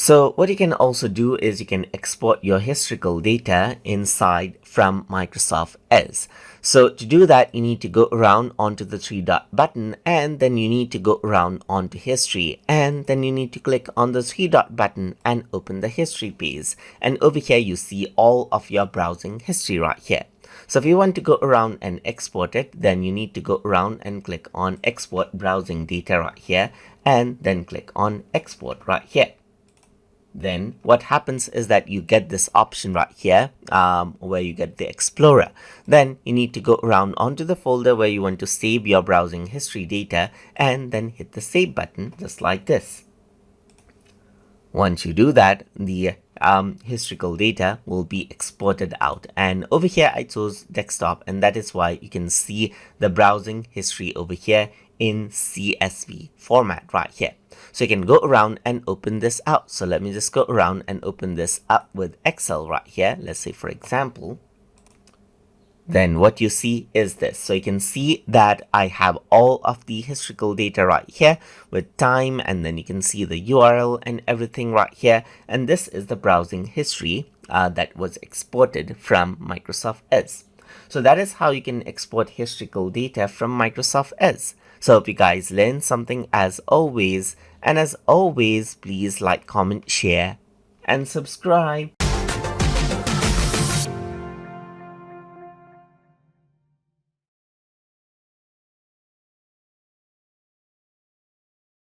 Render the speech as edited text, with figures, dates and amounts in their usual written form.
So what you can also do is you can export your historical data inside from Microsoft Edge. So to do that, you need to go around onto the three dot button, and then you need to go around onto history, and then you need to click on the three dot button and open the history page. And over here you see all of your browsing history right here. So if you want to go around and export it, then you need to go around and click on export browsing data right here, and then click on export right here. Then what happens is that you get this option right here where you get the Explorer. Then you need to go around onto the folder where you want to save your browsing history data, and then hit the save button just like this. Once you do that, the historical data will be exported out. And over here I chose desktop, and that is why you can see the browsing history over here in CSV format right here. So you can go around and open this out. So let me just go around and open this up with Excel right here. Let's say, for example, then what you see is this. So you can see that I have all of the historical data right here with time, and then you can see the URL and everything right here. And this is the browsing history that was exported from Microsoft Edge. So that is how you can export historical data from Microsoft Edge. So hope you guys learned something as always. And as always, please like, comment, share, and subscribe.